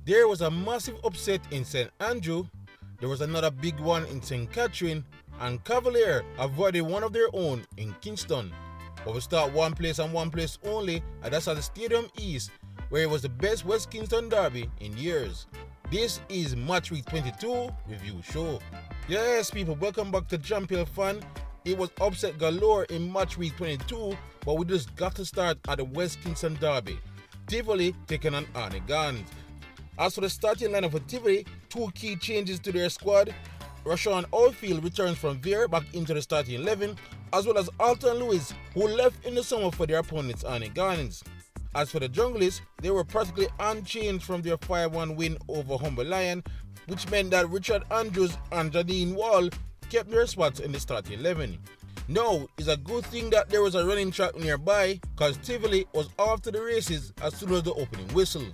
There was a massive upset in St. Andrew, there was another big one in St. Catherine, and Cavalier avoided one of their own in Kingston. But we start one place and one place only, and that's at the Stadium East, where it was the best West Kingston derby in years. This is Match Week 22 review show. Yes people, welcome back to Champion Fan. It was upset galore in Match Week 22, but we just got to start at the West Kingston derby. Tivoli taking on Arnett. As for the starting lineup for Tivoli, two key changes to their squad. Rashawn Oldfield returns from Vere back into the starting 11, as well as Alton Lewis, who left in the summer for their opponents Arnett. As for the Junglers, they were practically unchanged from their 5-1 win over Humber Lion, which meant that Richard Andrews and Jadine Wall kept their spots in the starting 11. Now, it's a good thing that there was a running track nearby, cause Tivoli was off to the races as soon as the opening whistle.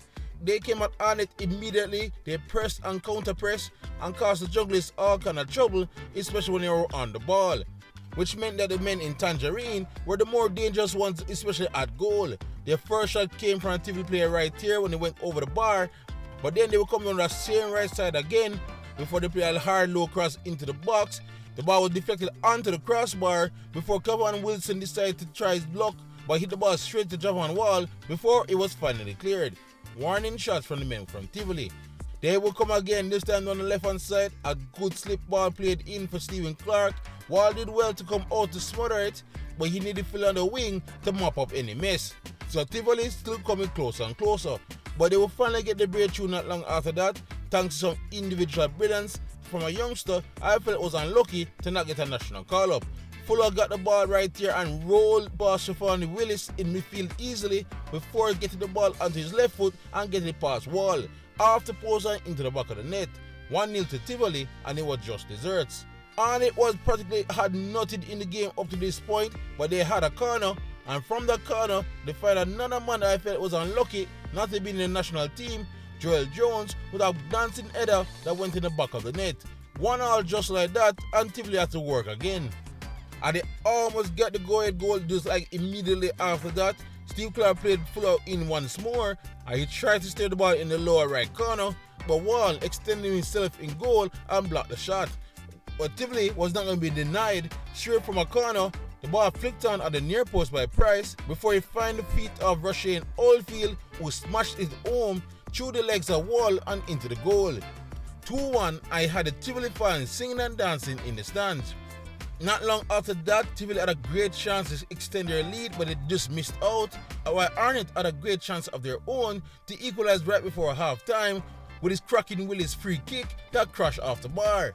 They came at Arnett immediately, they pressed and counter-pressed and caused the Junglers all kind of trouble, especially when they were on the ball, which meant that the men in Tangerine were the more dangerous ones, especially at goal. Their first shot came from a Tivoli player right here when they went over the bar, but then they would come on the same right side again before they play a hard low cross into the box. The ball was deflected onto the crossbar before Kevin Wilson decided to try his block, but hit the ball straight to Javon Wall before it was finally cleared. Warning shots from the men from Tivoli. They will come again, this time on the left hand side. A good slip ball played in for Stephen Clark. Wall did well to come out to smother it, but he needed to fill on the wing to mop up any mess. So Tivoli is still coming closer and closer, but they will finally get the breakthrough not long after that, thanks to some individual brilliance from a youngster. I felt it was unlucky to not get a national call-up. Fuller got the ball right here and rolled past Shafani Willis in midfield easily before getting the ball onto his left foot and getting it past Wall, after posing into the back of the net. 1-0 to Tivoli, and it was just desserts. And it was practically had nothing in the game up to this point, but they had a corner, and from that corner they find another man that I felt was unlucky not to be in the national team, Joel Jones, with a dancing header that went in the back of the net. 1-1 just like that, and Tivoli had to work again. And they almost got the go-ahead goal just like immediately after that. Steve Clark played full out in once more, and he tried to steer the ball in the lower right corner, but Wall extended himself in goal and blocked the shot. But Tivoli was not going to be denied. Straight from a corner, the ball flicked on at the near post by Price before he found the feet of Rashawn Oldfield, who smashed it home through the legs of Wall and into the goal. 2-1, I had the Tivoli fans singing and dancing in the stands. Not long after that, Tivoli had a great chance to extend their lead, but it just missed out, while Arnett had a great chance of their own to equalize right before half-time with his cracking Willis free kick that crashed off the bar.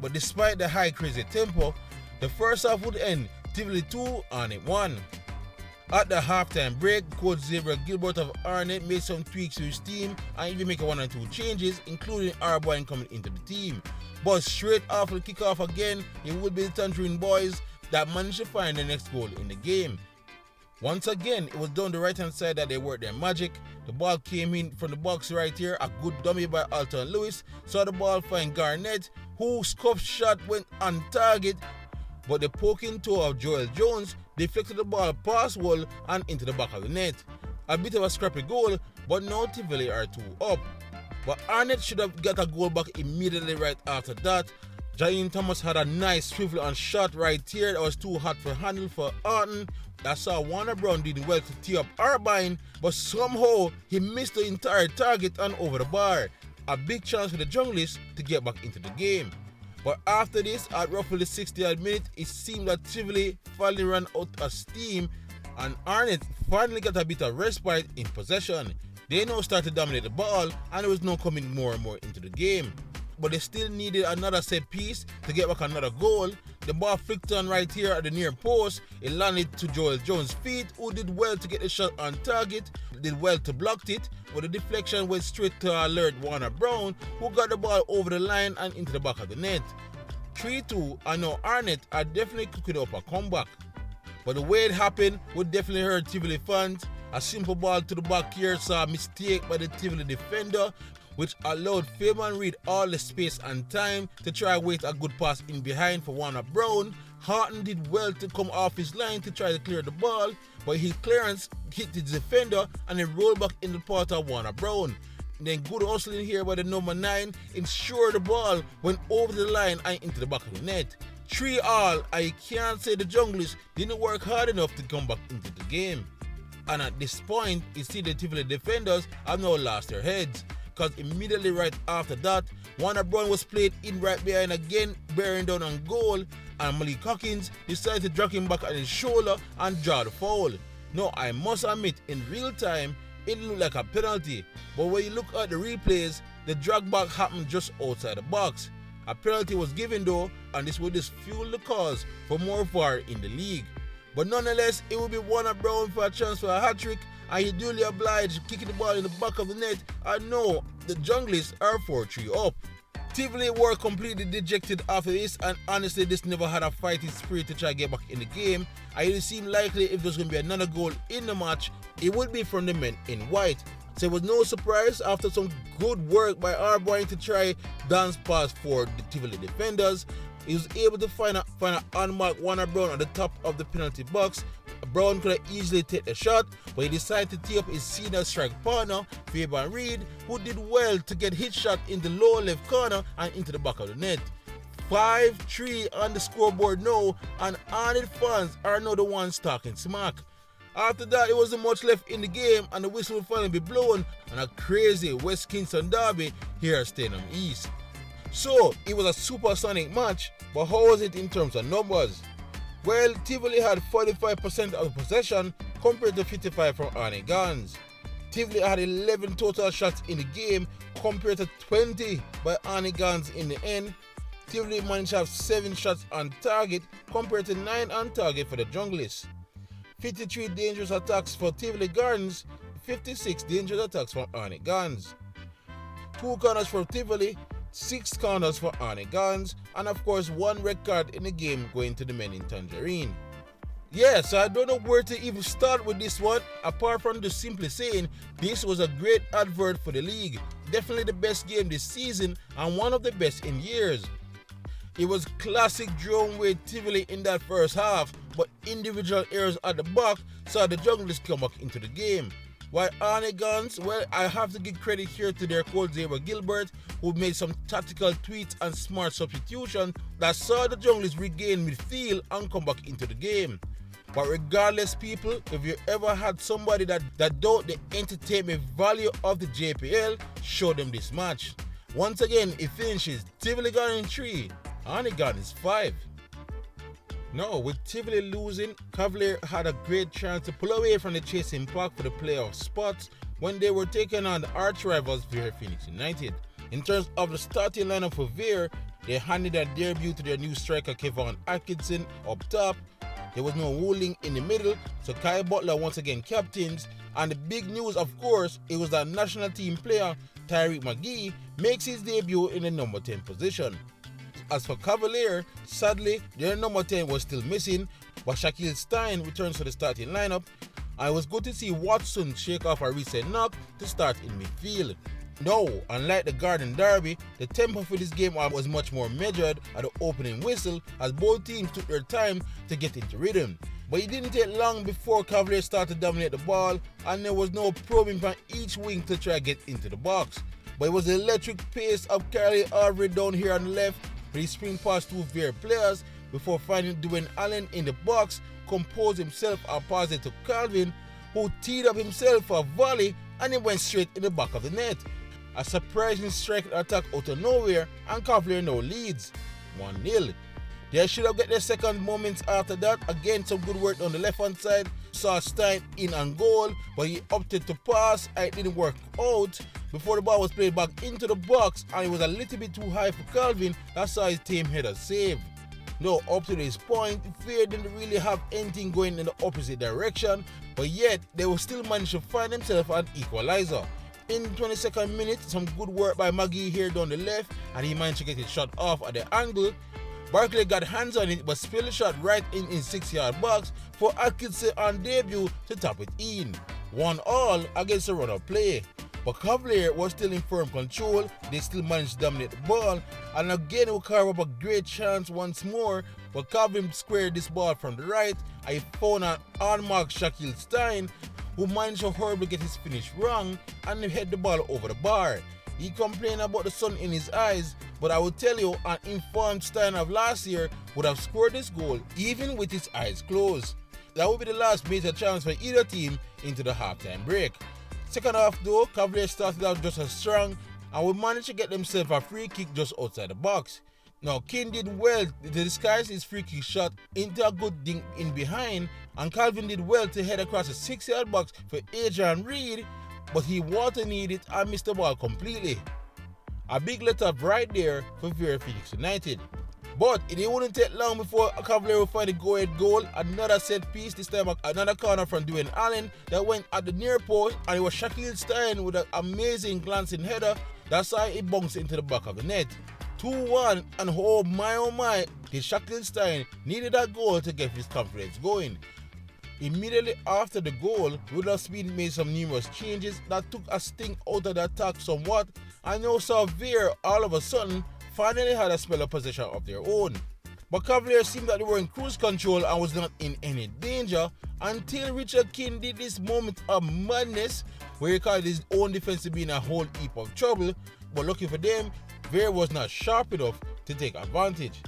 But despite the high crazy tempo, the first half would end Tivoli 2, Arnett 1. At the halftime break, coach Xavier Gilbert of Arnett made some tweaks to his team and even make 1 or 2 changes, including Harbour coming into the team. But straight after the kickoff again, it would be the Tangerine boys that managed to find the next goal in the game. Once again, it was down the right hand side that they worked their magic. The ball came in from the box right here, a good dummy by Alton Lewis, saw the ball find Garnett, whose scuffed shot went on target, but the poking toe of Joel Jones deflected the ball past Wall and into the back of the net. A bit of a scrappy goal, but now Tivoli are 2 up. But Arnett should have got a goal back immediately right after that. Jaime Thomas had a nice swivel and shot right here that was too hot for handle for Arnett. That saw Warner Brown did well to tee up Arbine, but somehow he missed the entire target and over the bar. A big chance for the Junglers to get back into the game. But after this, at roughly the 60th minute, it seemed that Tivoli finally ran out of steam and Arnett finally got a bit of respite in possession. They now started to dominate the ball and there was no coming more and more into the game. But they still needed another set piece to get back another goal. The ball flicked on right here at the near post. It landed to Joel Jones' feet, who did well to get the shot on target, did well to block it, but the deflection went straight to alert Warner Brown, who got the ball over the line and into the back of the net. 3-2, and now Arnett are definitely cooking up a comeback. But the way it happened would definitely hurt Tivoli fans. A simple ball to the back here saw a mistake by the Tivoli defender, which allowed Fairman Reed all the space and time to try wait a good pass in behind for Warner Brown. Harton did well to come off his line to try to clear the ball, but his clearance hit the defender and it rolled back in the path of Warner Brown. Then good hustling here by the number 9 ensured the ball went over the line and into the back of the net. 3-all, I can't say the Junglers didn't work hard enough to come back into the game. And at this point, you see the Tivoli defenders have now lost their heads, because immediately right after that, Warner Brown was played in right behind again, bearing down on goal, and Malik Hawkins decided to drag him back on his shoulder and draw the foul. Now, I must admit, in real time, it looked like a penalty, but when you look at the replays, the drag back happened just outside the box. A penalty was given though, and this would just fuel the cause for more VAR in the league. But nonetheless, it will be Warner Brown for a chance for a hat-trick, and he duly obliged kicking the ball in the back of the net, and no, the Junglers are 4-3 up. Tivoli were completely dejected after this, and honestly this never had a fighting spirit to try to get back in the game, and it seemed likely if there's going to be another goal in the match, it would be from the men in white. So it was no surprise after some good work by Harbour to try dance pass for the Tivoli defenders. He was able to find an unmarked Warner Brown at the top of the penalty box. Brown could have easily taken the shot, but he decided to tee up his senior strike partner, Vere Reed, who did well to get his shot in the lower left corner and into the back of the net. 5-3 on the scoreboard now, and Arnett fans are now the ones talking smack. After that, it wasn't much left in the game, and the whistle will finally be blown, and a crazy West Kingston derby here at Stadium East. So, it was a supersonic match, but how was it in terms of numbers? Well, Tivoli had 45% of the possession compared to 55% from Arnett Guns. Tivoli had 11 total shots in the game compared to 20 by Arnett Guns in the end. Tivoli managed to have 7 shots on target compared to 9 on target for the Junglers. 53 dangerous attacks for Tivoli Gardens, 56 dangerous attacks from Arnett Guns. 2 corners for Tivoli, 6 corners for Arnett Guns, and of course 1 red card in the game going to the men in Tangerine. Yeah, so I don't know where to even start with this one, apart from just simply saying this was a great advert for the league. Definitely the best game this season and one of the best in years. It was classic drone with Tivoli in that first half, but individual errors at the back saw the Junglers come back into the game. While Arnett Guns, well, I have to give credit here to their coach Xavier Gilbert, who made some tactical tweaks and smart substitution that saw the Junglers regain midfield and come back into the game. But regardless, people, if you ever had somebody that doubt the entertainment value of the JPL, show them this match. Once again, it finishes Tivoli Gardens 3, Arnett Gardens 5. No, with Tivoli losing, Cavalier had a great chance to pull away from the chasing pack for the playoff spots when they were taking on the arch rivals Vere Phoenix United. In terms of the starting lineup for Vere, they handed their debut to their new striker Kevon Atkinson up top. There was no Wooling in the middle, so Kai Butler once again captains. And the big news, of course, it was that national team player Tyreek McGee makes his debut in the number 10 position. As for Cavalier, sadly, their number 10 was still missing, but Shaquille Stein returns to the starting lineup. And it was good to see Watson shake off a recent knock to start in midfield. No, unlike the Garden Derby, the tempo for this game was much more measured at the opening whistle as both teams took their time to get into rhythm. But it didn't take long before Cavalier started to dominate the ball, and there was no probing from each wing to try to get into the box. But it was the electric pace of Carly Avery down here on the left, but he sprint past 2 Vere players before finding Dwayne Allen in the box, composed himself opposite to Calvin, who teed up himself for a volley and it went straight in the back of the net. A surprising strike attack out of nowhere, and Cavalier now leads 1-0. They should have got their second moments after that. Again, some good work on the left hand side. Saw Stein in on goal, but he opted to pass and it didn't work out before the ball was played back into the box, and it was a little bit too high for Calvin. That saw his team header save. Now, up to this point, Vere didn't really have anything going in the opposite direction, but yet they will still manage to find themselves an equalizer. In the 22nd minute, some good work by Maggie here down the left, and he managed to get his shot off at the angle. Barkley got hands on it but spilled the shot right in his 6-yard box for Atkinson on debut to tap it in. 1-1 against the run-up play. But Cavalier was still in firm control. They still managed to dominate the ball, and again will carve up a great chance once more, but Calvin squared this ball from the right. I found an unmarked Shaquille Stein, who managed to horribly get his finish wrong and head the ball over the bar. He complained about the sun in his eyes, but I will tell you, an informed Stein of last year would have scored this goal even with his eyes closed. That would be the last major chance for either team into the halftime break. Second half though, Cavalier started out just as strong and would manage to get themselves a free kick just outside the box. Now King did well to disguise his free kick shot into a good dink in behind, and Calvin did well to head across the 6-yard box for Adrian Reed, but he water needed and missed the ball completely. A big let up right there for Vere Phoenix United. But it wouldn't take long before Cavalier would find a go-ahead goal, another set piece, this time another corner from Dwayne Allen that went at the near post, and it was Shaquille Stein with an amazing glancing header that saw it bounce into the back of the net. 2-1, and oh my, did Shaquille Stein needed that goal to get his confidence going. Immediately after the goal, Rudolph Speed made some numerous changes that took a sting out of the attack somewhat, and now saw Vere all of a sudden finally had a spell of possession of their own. But Cavalier seemed that they were in cruise control and was not in any danger until Richard King did this moment of madness where he called his own defense to be in a whole heap of trouble, but lucky for them, Vere was not sharp enough to take advantage.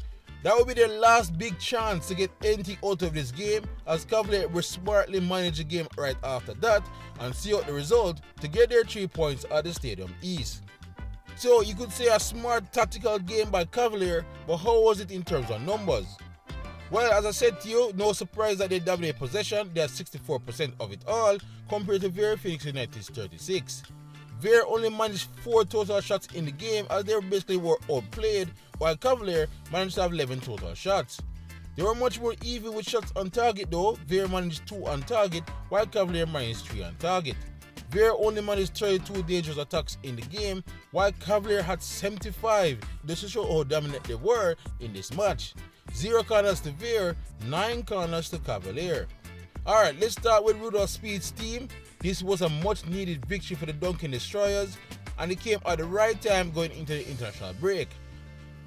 That would be their last big chance to get anything out of this game, as Cavalier were smartly manage the game right after that and see out the result to get their 3 points at the Stadium East. So you could say a smart tactical game by Cavalier, but how was it in terms of numbers? Well, as I said to you, no surprise that they dominate possession. They had 64% of it all compared to Vere Phoenix United's 36%. Vere only managed 4 total shots in the game as they basically were outplayed, while Cavalier managed to have 11 total shots. They were much more even with shots on target though. Vere managed 2 on target, while Cavalier managed 3 on target. Vere only managed 32 dangerous attacks in the game, while Cavalier had 75, just to show how dominant they were in this match. 0 corners to Vere, 9 corners to Cavalier. Alright, let's start with Rudolph Speed's team. This was a much needed victory for the Duncan Destroyers, and it came at the right time going into the international break.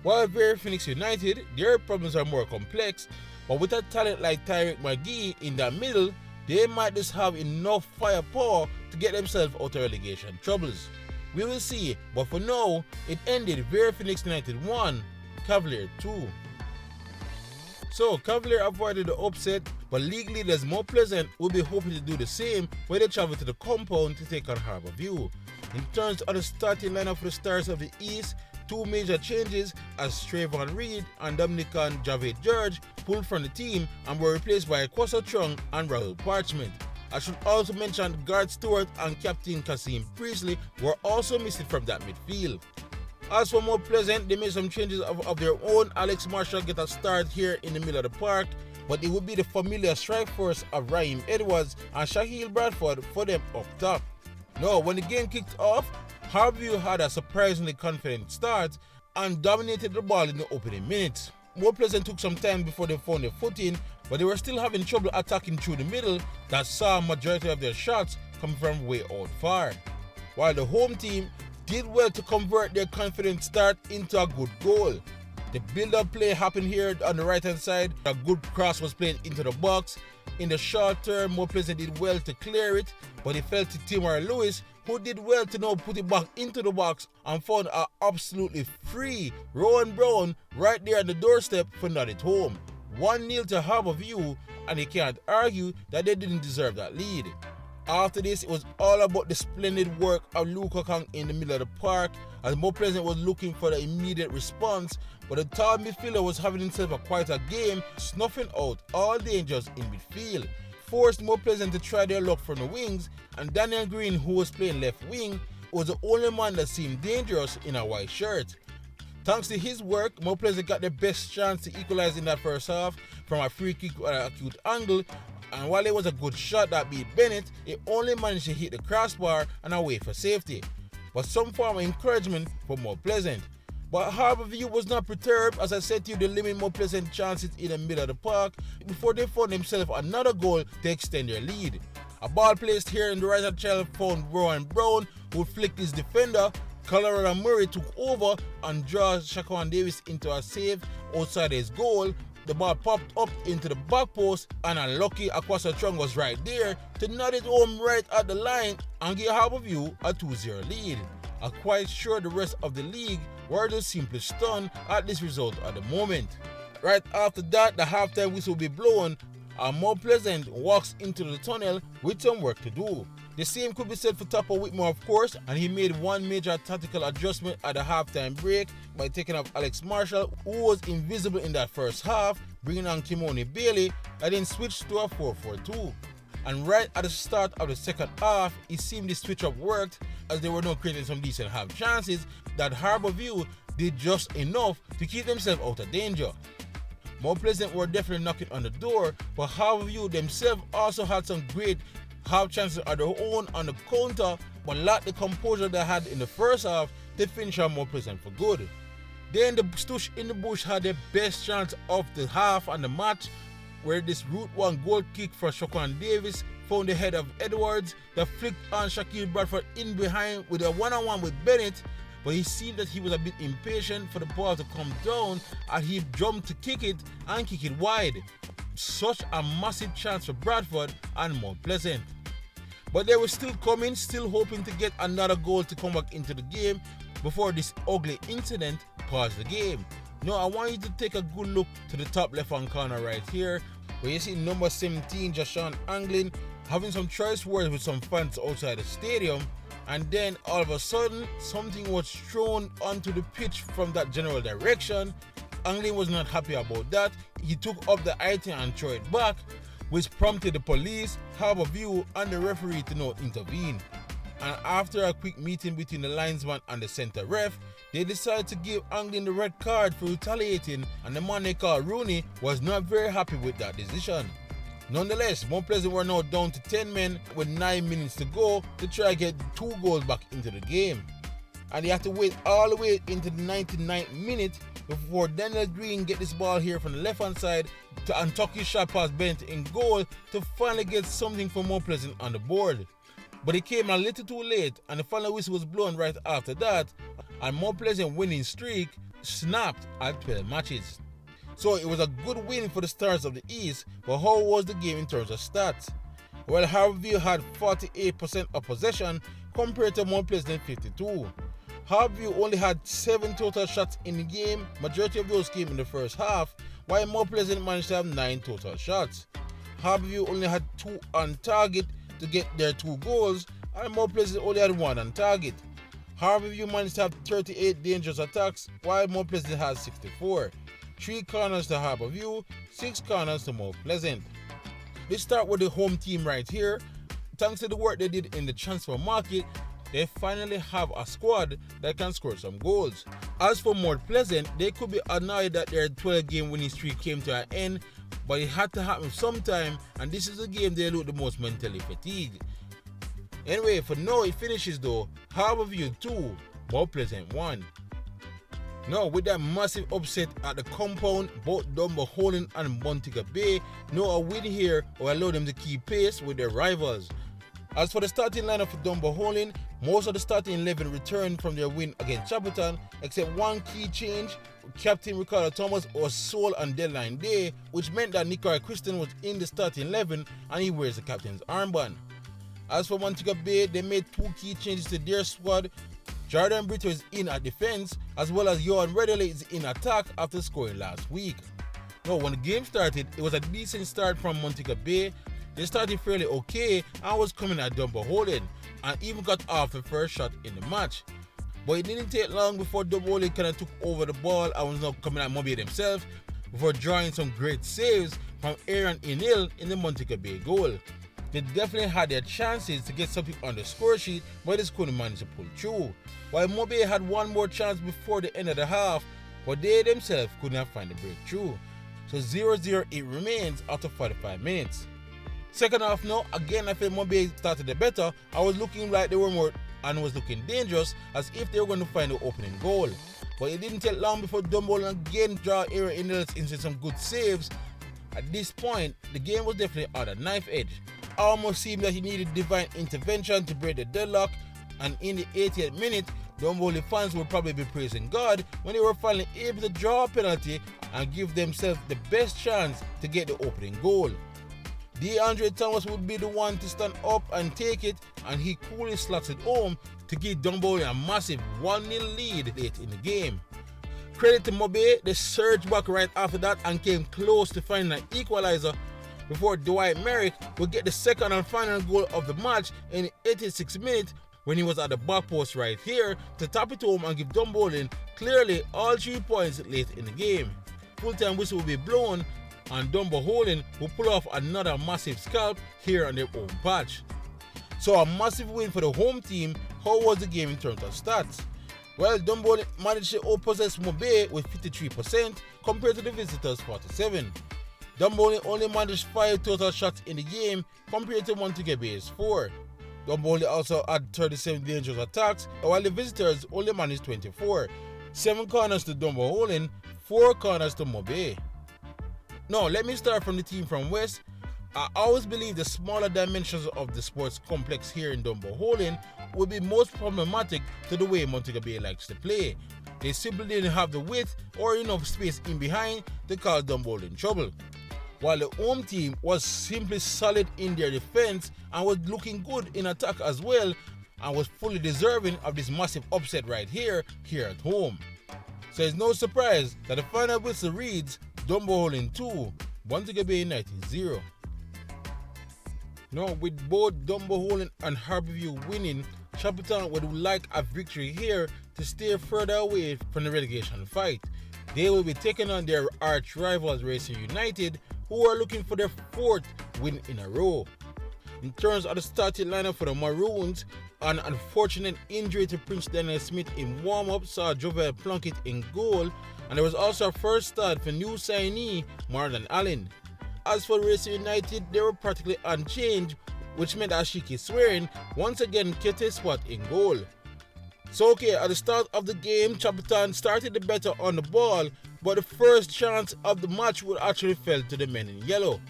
While Vere Phoenix United, their problems are more complex, but with a talent like Tyreek McGee in the middle, they might just have enough firepower to get themselves out of relegation troubles. We will see, but for now, it ended Vere Phoenix United 1, Cavalier 2. So Cavalier avoided the upset, but league leaders Mount Pleasant will be hoping to do the same when they travel to the compound to take on Harbour View. In terms of the starting lineup for the Stars of the East, 2 major changes as Trayvon Reed and Dominican Javed George pulled from the team and were replaced by Kwasa Chung and Rahul Parchment. I should also mention Garth Stewart and Captain Kasim Priestley were also missing from that midfield. As for Mount Pleasant, they made some changes of their own. Alex Marshall get a start here in the middle of the park, but it would be the familiar strike force of Raheem Edwards and Shaheel Bradford for them up top. Now, when the game kicked off, Harbour had a surprisingly confident start and dominated the ball in the opening minutes. Mount Pleasant took some time before they found their footing, but they were still having trouble attacking through the middle that saw a majority of their shots coming from way out far. While the home team did well to convert their confident start into a good goal. The build-up play happened here on the right-hand side. A good cross was played into the box. In the short term, Mount Pleasant did well to clear it, but it fell to Timor Lewis, who did well to now put it back into the box and found an absolutely free Rowan Brown right there on the doorstep for not at home. 1-0 to Harbour View, and you can't argue that they didn't deserve that lead. After this, it was all about the splendid work of Luka Kang in the middle of the park, as Mount Pleasant was looking for the immediate response, but the tall midfielder was having himself quite a game, snuffing out all dangers in midfield. Forced Mount Pleasant to try their luck from the wings, and Daniel Green, who was playing left wing, was the only man that seemed dangerous in a white shirt. Thanks to his work, Mount Pleasant got the best chance to equalize in that first half from a free kick at an acute angle, and while it was a good shot that beat Bennett, it only managed to hit the crossbar and away for safety. But some form of encouragement for Mount Pleasant. But Harbour View was not perturbed, as I said to you, they limited Mount Pleasant chances in the middle of the park before they found themselves another goal to extend their lead. A ball placed here in the right-hand channel found Rowan Brown, who flicked his defender. Colorado Murray took over and drew Shaquan Davis into a save outside his goal, the ball popped up into the back post and unlucky Akwasa Chung was right there to nod it home right at the line and give Harbour a 2-0 lead. I'm quite sure the rest of the league were just simply stunned at this result at the moment. Right after that, the halftime whistle will be blown and More Pleasant walks into the tunnel with some work to do. The same could be said for Topper Whitmore, of course, and he made one major tactical adjustment at the halftime break by taking off Alex Marshall, who was invisible in that first half, bringing on Kimoni Bailey, and then switched to a 4-4-2. And right at the start of the second half, it seemed the switch-up worked, as they were now creating some decent half chances that Harbour did just enough to keep themselves out of danger. More Pleasant were definitely knocking on the door, but Harbour themselves also had some great half chances of their own on the counter, but lacked the composure they had in the first half to finish on More Pleasant for good. Then the Stoosh in the Bush had their best chance of the half and the match, where this route one goal kick for Shaquan Davis found the head of Edwards that flicked on Shaquille Bradford in behind with a one-on-one with Bennett, but he seemed that he was a bit impatient for the ball to come down and he jumped to kick it and kick it wide. Such a massive chance for Bradford and More Pleasant. But they were still coming, still hoping to get another goal to come back into the game before this ugly incident paused the game. Now I want you to take a good look to the top left hand corner right here, where you see number 17 Jashawn Anglin having some choice words with some fans outside the stadium, and then all of a sudden something was thrown onto the pitch from that general direction. Anglin was not happy about that. He took up the item and threw it back, which prompted the police, Harbour and the referee to now intervene. And after a quick meeting between the linesman and the centre ref, they decided to give Anglin the red card for retaliating, and the man they called Rooney was not very happy with that decision. Nonetheless, More Pleasant were now down to 10 men with 9 minutes to go to try to get 2 goals back into the game. And they had to wait all the way into the 99th minute before Daniel Green get this ball here from the left hand side to untuck his shot past Bennett in goal to finally get something for More Pleasant on the board. But it came a little too late and the final whistle was blown right after that, and More Pleasant winning streak snapped at 12 matches. So it was a good win for the Stars of the East, but how was the game in terms of stats? Well, Harbour had 48% of possession compared to More Pleasant 52%. Harbour only had 7 total shots in the game, majority of those came in the first half, while More Pleasant managed to have 9 total shots. Harbour only had 2 on target to get their 2 goals, and More Pleasant only had 1 on target. Harbour managed to have 38 dangerous attacks, while More Pleasant had 64. 3 corners to Harbour, 6 corners to More Pleasant. Let's start with the home team right here. Thanks to the work they did in the transfer market, they finally have a squad that can score some goals. As for More Pleasant, they could be annoyed that their 12-game winning streak came to an end, but it had to happen sometime, and this is the game they look the most mentally fatigued. Anyway, for now it finishes though, Harbour 2, More Pleasant 1. Now, with that massive upset at the compound, both Dunbeholden and Montego Bay now a win here will allow them to keep pace with their rivals. As for the starting lineup for Dunbeholden, most of the starting 11 returned from their win against Chapelton, except one key change. Captain Ricardo Thomas was sold on deadline day, which meant that Nicola Christian was in the starting 11 and he wears the captain's armband. As for Montego Bay, they made 2 key changes to their squad. Jordan Brito is in at defense, as well as Johan Redley is in attack after scoring last week. Now, when the game started, it was a decent start from Montego Bay. They started fairly okay and was coming at Dunbeholden, and even got off the first shot in the match. But it didn't take long before Dunbeholden kind of took over the ball and was now coming at Moby themselves, before drawing some great saves from Aaron Inil in the Montego Bay goal. They definitely had their chances to get something on the score sheet, but just couldn't manage to pull through. While Moby had one more chance before the end of the half, but they themselves could not find the breakthrough. So 0-0 it remains after 45 minutes. Second half now, again I felt Moby started the better. I was looking like they were more and was looking dangerous, as if they were going to find the opening goal. But it didn't take long before Dunbeholden again draw Aaron Inils into some good saves. At this point, the game was definitely on a knife edge. Almost seemed that he needed divine intervention to break the deadlock, and in the 80th minute, Dunbeholden fans would probably be praising God when they were finally able to draw a penalty and give themselves the best chance to get the opening goal. DeAndre Thomas would be the one to stand up and take it, and he coolly slots it home to give Dunbeholden a massive 1-0 lead late in the game. Credit to Mobe, they surged back right after that and came close to finding an equalizer before Dwight Merrick would get the second and final goal of the match in the 86th minute when he was at the back post right here to tap it home and give Dunbeholden clearly all 3 points late in the game. Full-time whistle will be blown and Dunbeholden will pull off another massive scalp here on their own patch. So a massive win for the home team. How was the game in terms of stats? Well, Dunbeholden managed to outpossess Mobe with 53% compared to the visitors' 47%. Dunbeholden only managed 5 total shots in the game compared to Montego's 4. Dunbeholden also had 37 dangerous attacks, while the visitors only managed 24. 7 corners to Dunbeholden, 4 corners to Mobe. Now, let me start from the team from West. I always believe the smaller dimensions of the sports complex here in Dunbeholden would be most problematic to the way Montego Bay likes to play. They simply didn't have the width or enough space in behind to cause Dunbeholden trouble. While the home team was simply solid in their defense and was looking good in attack as well, and was fully deserving of this massive upset right here at home. So it's no surprise that the final whistle reads Dunbeholden 2, Montego Bay United 0. Now, with both Dunbeholden and Harbourview winning, Chapelton would like a victory here to stay further away from the relegation fight. They will be taking on their arch rivals Racing United, who are looking for their 4th win in a row. In terms of the starting lineup for the Maroons, an unfortunate injury to Prince Daniel Smith in warm-up saw Jovel Plunkett in goal, and there was also a first start for new signee Marlon Allen. As for Racing United, they were practically unchanged, which meant Ashiki Swearing once again kept his spot in goal. So at the start of the game, Chapelton started the better on the ball, but the first chance of the match would actually fell to the men in yellow.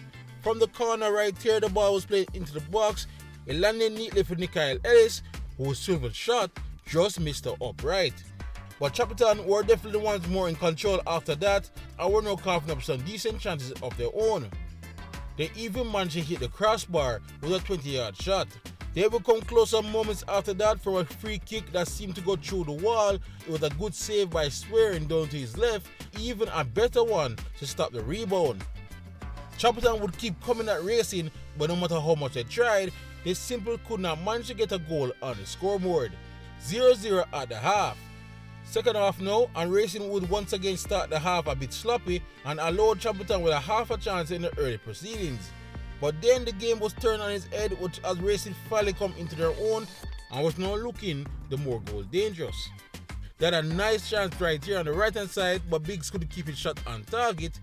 From the corner right here, the ball was played into the box. It landed neatly for Nikhil Ellis, whose swivel shot just missed the upright. But Chapelton were definitely the ones more in control after that and were now carving up some decent chances of their own. They even managed to hit the crossbar with a 20-yard shot. They would come closer moments after that from a free kick that seemed to go through the wall. It was a good save by Swearing down to his left, even a better one to stop the rebound. Chapelton would keep coming at Racing, but no matter how much they tried, they simply could not manage to get a goal on the scoreboard. 0-0 at the half. Second half now, and Racing would once again start the half a bit sloppy and allowed Chapelton with a half a chance in the early proceedings. But then the game was turned on its head as Racing finally come into their own and was now looking the more goal dangerous. They had a nice chance right here on the right hand side, but Biggs couldn't keep his shot on target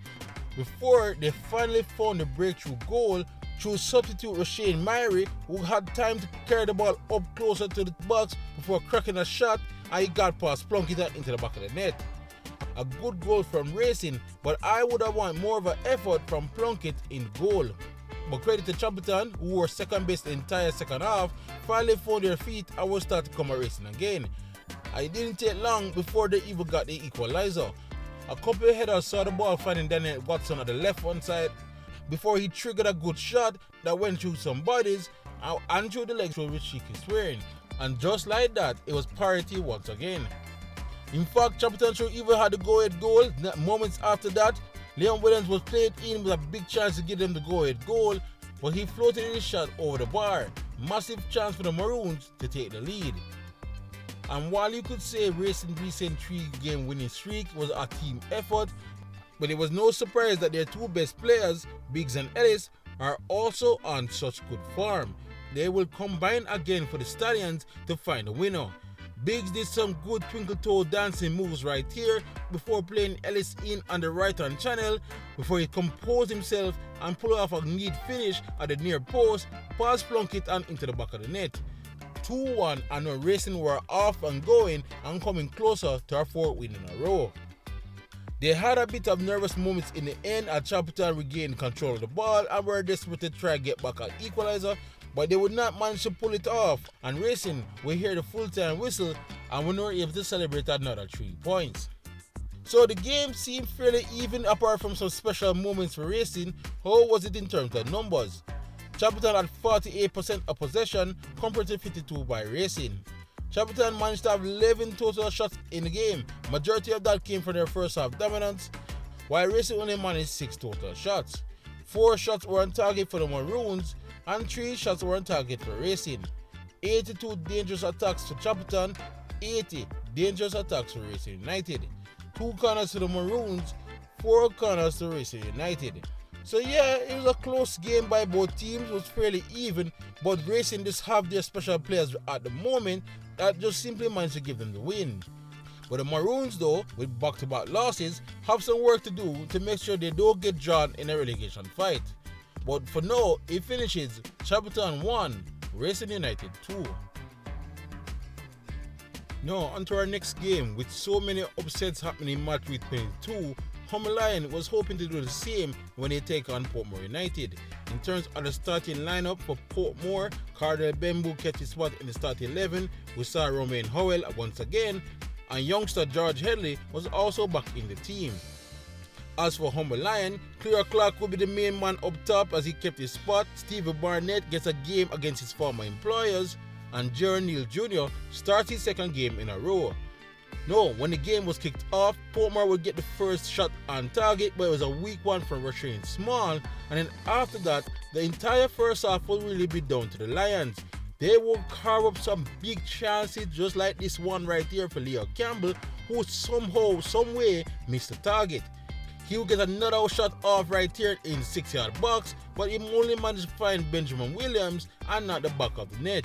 before they finally found the breakthrough goal through substitute Rashane Myrie, who had time to carry the ball up closer to the box before cracking a shot, and he got past Plunkett into the back of the net. A good goal from Racing, but I would have wanted more of an effort from Plunkett in goal. But credit to Chapelton, who were second best the entire second half, finally found their feet and will start to come at Racing again. It didn't take long before they even got the equalizer. A couple of headers saw the ball finding Daniel Watson at the left hand side before he triggered a good shot that went through some bodies and through the legs with Ashiki Swearing. And just like that, it was parity once again. In fact, Chapelton should even had the go-ahead goal. Moments after that, Leon Williams was played in with a big chance to give them the go-ahead goal, but he floated his shot over the bar. Massive chance for the Maroons to take the lead. And while you could say Racing's recent 3-game winning streak was a team effort, but it was no surprise that their 2 best players, Biggs and Ellis, are also on such good form. They will combine again for the Stallions to find a winner. Biggs did some good twinkle toe dancing moves right here before playing Ellis in on the right hand channel before he composed himself and pulled off a neat finish at the near post, past Plunkett and into the back of the net. 2-1, and now Racing were off and going and coming closer to our 4th win in a row. They had a bit of nervous moments in the end as Chapelton regained control of the ball and were desperate to try and get back an equalizer, but they would not manage to pull it off, and Racing will hear the full-time whistle and were not able to celebrate another 3 points. So the game seemed fairly even apart from some special moments for Racing. How was it in terms of numbers? Chapelton had 48% of possession compared to 52% by Racing. Chapelton managed to have 11 total shots in the game. Majority of that came from their first half dominance, while Racing only managed 6 total shots. 4 shots were on target for the Maroons and 3 shots were on target for Racing. 82 dangerous attacks to Chapelton, 80 dangerous attacks for Racing United. 2 corners to the Maroons, 4 corners to Racing United. So yeah, it was a close game by both teams. It was fairly even, but Racing just have their special players at the moment that just simply managed to give them the win. But the Maroons though, with back-to-back losses, have some work to do to make sure they don't get drawn in a relegation fight. But for now, it finishes Chapelton 1, Racing United 2. Now onto our next game. With so many upsets happening in match week 22, Molynes was hoping to do the same when they take on Portmore United. In terms of the starting lineup for Portmore, Cardell Bembu kept his spot in the starting 11. We saw Romain Howell once again, and youngster George Headley was also back in the team. As for Molynes, Clear Clark will be the main man up top as he kept his spot. Steve Barnett gets a game against his former employers, and Jerry Neal Jr. starts his second game in a row. No, when the game was kicked off, Portmore would get the first shot on target, but it was a weak one from Rasheen Small, and then after that, the entire first half will really be down to the Lions. They will carve up some big chances just like this one right here for Leo Campbell, who somehow, someway missed the target. He will get another shot off right here in the 6-yard box, but he only managed to find Benjamin Williams and not the back of the net.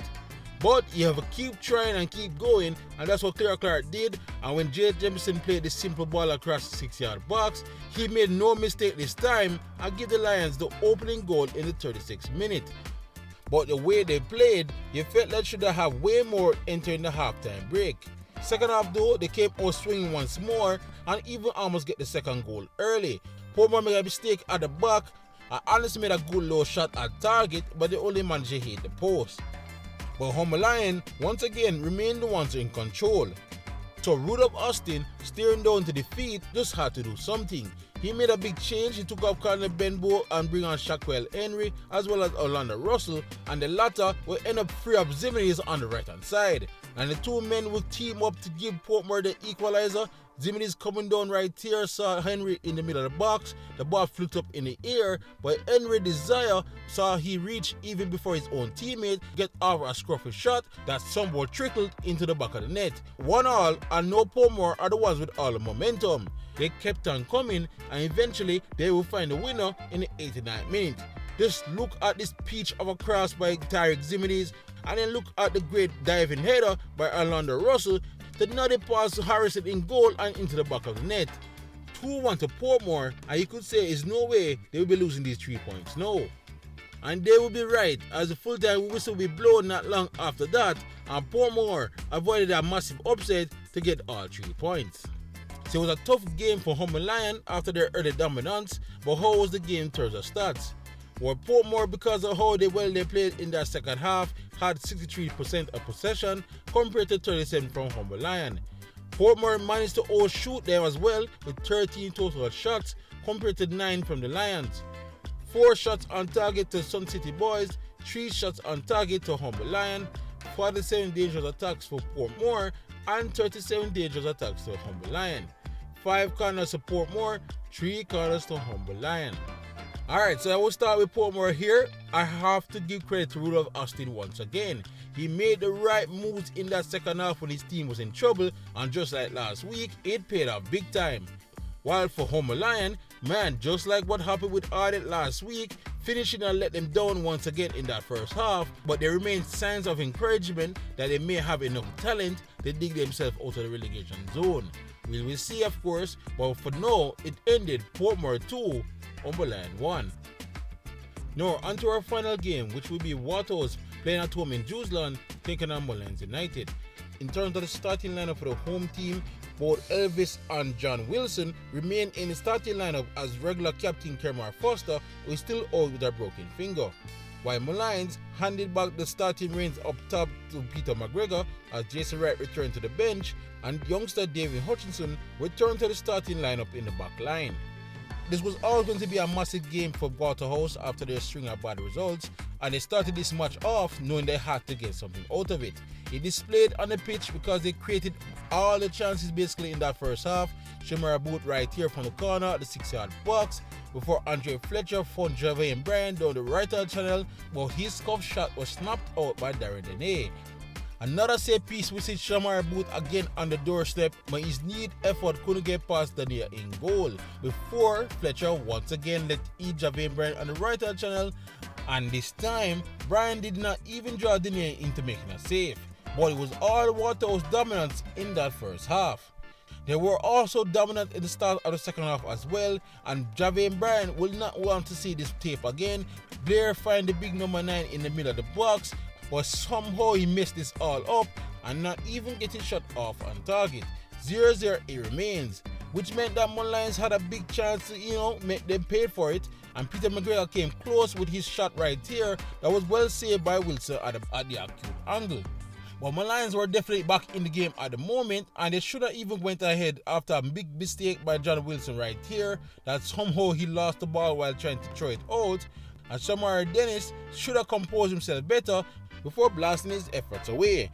But you have to keep trying and keep going, and that's what Clear Clark did. And when Jay Jemison played the simple ball across the 6-yard box, he made no mistake this time and gave the Lions the opening goal in the 36th minute. But the way they played, you felt they should have way more entering the halftime break. Second half though, they came out swinging once more and even almost get the second goal early. Portmore made a mistake at the back and honestly made a good low shot at target, but they only managed to hit the post. But Molynes once again remained the ones in control. So Rudolph Austin, staring down to defeat, just had to do something. He made a big change. He took off Cardell Benbow and bring on Shaquille Henry as well as Orlando Russell, and the latter will end up free up Ziminis on the right hand side. And the two men will team up to give Portmore the equalizer. Ziminis coming down right here, saw Henry in the middle of the box. The ball flicked up in the air, but Henry Desire saw he reach even before his own teammate get over a scruffy shot that somewhat trickled into the back of the net. 1-1, and no Portmore are the ones with all the momentum. They kept on coming, and eventually they will find the winner in the 89th minute. Just look at this peach of a cross by Tariq Ziminis, and then look at the great diving header by Orlando Russell. The nutty pass to Harrison in goal and into the back of the net. 2-1 to Portmore, and you could say there's no way they will be losing these 3 points, no. And they will be right, as the full-time whistle will be blown not long after that, and Portmore avoided a massive upset to get all 3 points. So it was a tough game for Molynes after their early dominance, but how was the game in terms of stats? Well, Portmore, because of how they played in their second half, had 63% of possession compared to 37% from Molynes. Portmore managed to outshoot them as well with 13 total shots compared to 9 from the Lions. 4 shots on target to Sun City Boys, 3 shots on target to Molynes, 47 dangerous attacks for Portmore, and 37 dangerous attacks to Molynes. 5 corners to Portmore, 3 corners to Molynes. Alright, so I will start with Portmore here. I have to give credit to Rudolph Austin once again. He made the right moves in that second half when his team was in trouble, and just like last week, it paid off big time. While for Molynes, man, just like what happened with Arnett last week, finishing and let them down once again in that first half, but there remain signs of encouragement that they may have enough talent to dig themselves out of the relegation zone. We will see, of course, but for now, it ended Portmore 2, Molynes 1. Now, onto our final game, which will be Waterhouse playing at home in Jerusalem, taking on Molynes United. In terms of the starting lineup for the home team, both Elvis and John Wilson remain in the starting lineup as regular captain Kermar Foster, who is still out with a broken finger. while Molynes handed back the starting reins up top to Peter McGregor as Jason Wright returned to the bench and youngster David Hutchinson returned to the starting lineup in the back line. This was always going to be a massive game for Waterhouse after their string of bad results, and they started this match off knowing they had to get something out of it. It displayed on the pitch because they created all the chances basically in that first half. Shamara Booth right here from the corner at the 6-yard box before Andre Fletcher found Javane Bryan down the right-hand channel, but his cuff shot was snapped out by Darren Dene. Another set piece with Shamara Booth again on the doorstep, but his neat effort couldn't get past Dene in goal before Fletcher once again let Javane Bryan on the right-hand channel, and this time Bryan did not even draw Dene into making a save, but it was all Waterhouse dominance in that first half. They were also dominant in the start of the second half as well, and Javane Bryan will not want to see this tape again. Blair find the big number 9 in the middle of the box, but somehow he messed this all up and not even getting shot off on target. 0-0 it remains, which meant that Molynes had a big chance to, make them pay for it, and Peter McGregor came close with his shot right here that was well saved by Wilson at the acute angle. But Molynes were definitely back in the game at the moment, and they should have even went ahead after a big mistake by John Wilson right here that somehow he lost the ball while trying to throw it out, and Shamari Dennis should have composed himself better before blasting his efforts away.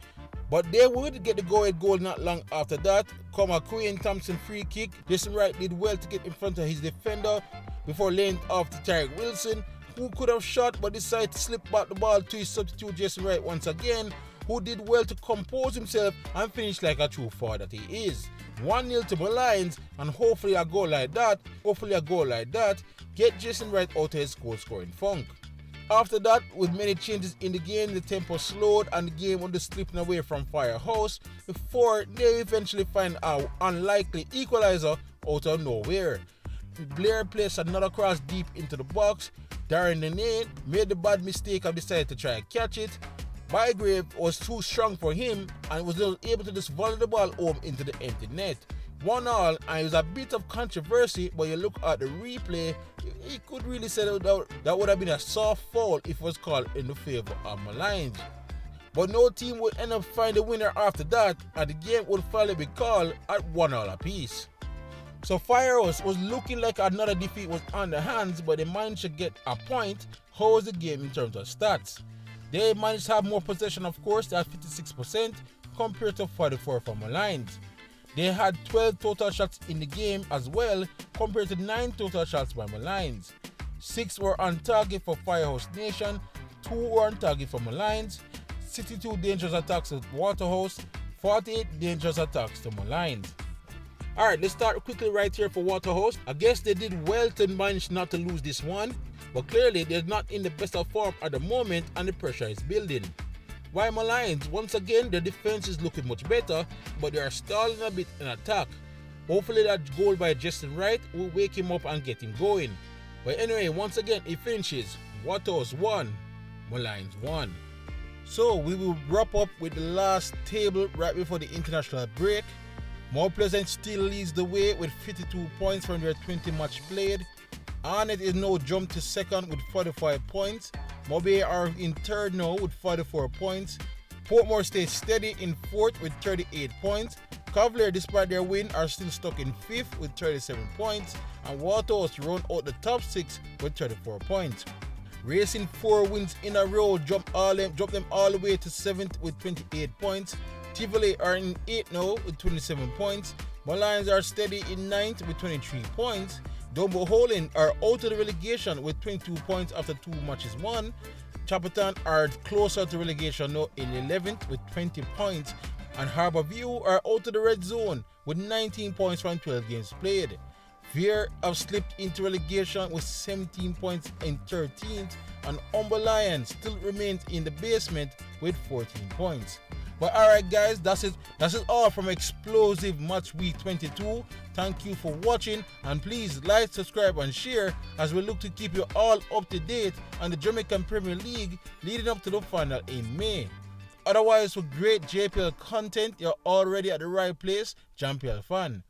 But they would get the go-ahead goal not long after that. Come a Queen Thompson free kick. Jason Wright did well to get in front of his defender before laying it off to Tarek Wilson, who could have shot but decided to slip back the ball to his substitute Jason Wright once again, who did well to compose himself and finish like a true forward that he is. 1-0 to Molynes, and hopefully a goal like that, get Jason Wright out of his goal-scoring funk. After that, with many changes in the game, the tempo slowed and the game was slipping away from Firehouse before they eventually find an unlikely equalizer out of nowhere. Blair placed another cross deep into the box. Darren Dene made the bad mistake of deciding to try and catch it. Bygrave was too strong for him and was able to just volley the ball home into the empty net. 1-1, and it was a bit of controversy, but you look at the replay, he could really say that would have been a soft foul if it was called in the favor of Molynes. But no team would end up finding a winner after that, and the game would finally be called at 1-1 apiece. So Firehouse was looking like another defeat was on their hands, but they managed to get a point. How was the game in terms of stats? They managed to have more possession, of course, at 56% compared to 44% for Molynes. They had 12 total shots in the game as well, compared to 9 total shots by Molynes. 6 were on target for Firehouse Nation, 2 were on target for Molynes, 62 dangerous attacks to Waterhouse, 48 dangerous attacks to Molynes. Alright, let's start quickly right here for Waterhouse. I guess they did well to manage not to lose this one, but clearly they're not in the best of form at the moment and the pressure is building. While Molynes, once again, their defense is looking much better, but they are stalling a bit in attack. Hopefully that goal by Justin Wright will wake him up and get him going. But anyway, once again, it finishes Waterhouse 1, Molynes 1. So we will wrap up with the last table right before the international break. Mount Pleasant still leads the way with 52 points from their 20 match played. Arnett is now jumped to second with 45 points. Moby are in third now with 44 points. Portmore stays steady in fourth with 38 points. Cavalier, despite their win, are still stuck in fifth with 37 points. And Waterhouse round out the top 6 with 34 points. Racing 4 wins in a row drop them all the way to 7th with 28 points. Tivoli are in 8th now with 27 points. Molynes are steady in 9th with 23 points. Dunbeholden are out of the relegation with 22 points after 2 matches won. Chapelton are closer to relegation now in 11th with 20 points. And Harbour are out of the red zone with 19 points from 12 games played. Vere have slipped into relegation with 17 points in 13th, and Lions still remains in the basement with 14 points. But alright guys, that's it all from Explosive Match Week 22. Thank you for watching, and please like, subscribe and share as we look to keep you all up to date on the Jamaican Premier League leading up to the final in May. Otherwise, for great JPL content, you're already at the right place. JPL fan.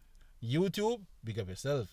YouTube, big up yourself.